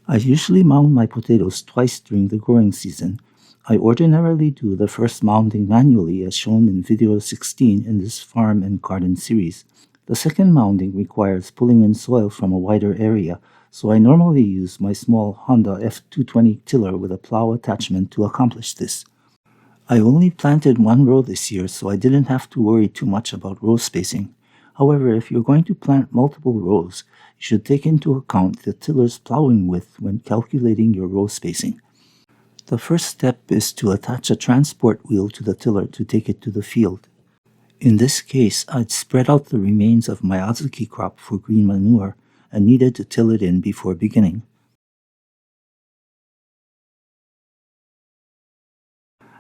I usually mound my potatoes twice during the growing season. I ordinarily do the first mounding manually as shown in video 16 in this farm and garden series. The second mounding requires pulling in soil from a wider area, so I normally use my small Honda F220 tiller with a plow attachment to accomplish this. I only planted one row this year, so I didn't have to worry too much about row spacing. However, if you're going to plant multiple rows, you should take into account the tiller's plowing width when calculating your row spacing. The first step is to attach a transport wheel to the tiller to take it to the field. In this case, I'd spread out the remains of my azuki crop for green manure and needed to till it in before beginning.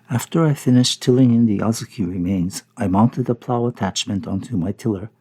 After I finished tilling in the azuki remains, I mounted the plow attachment onto my tiller.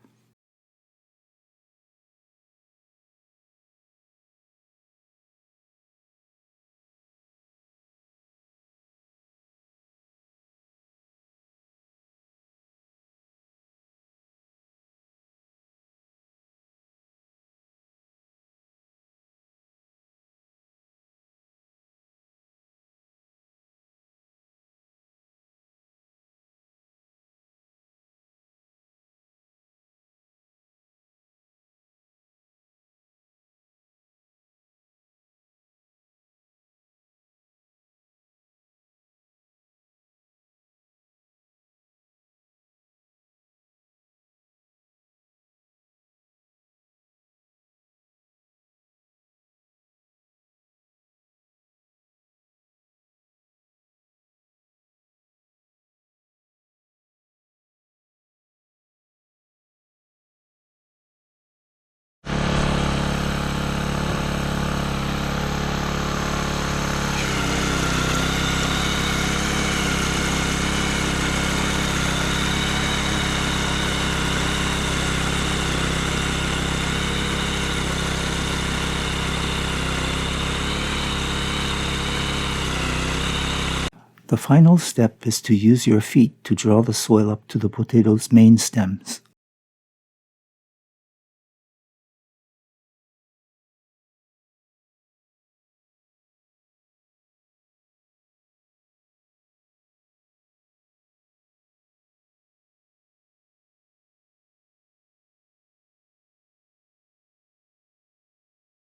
The final step is to use your feet to draw the soil up to the potatoes' main stems.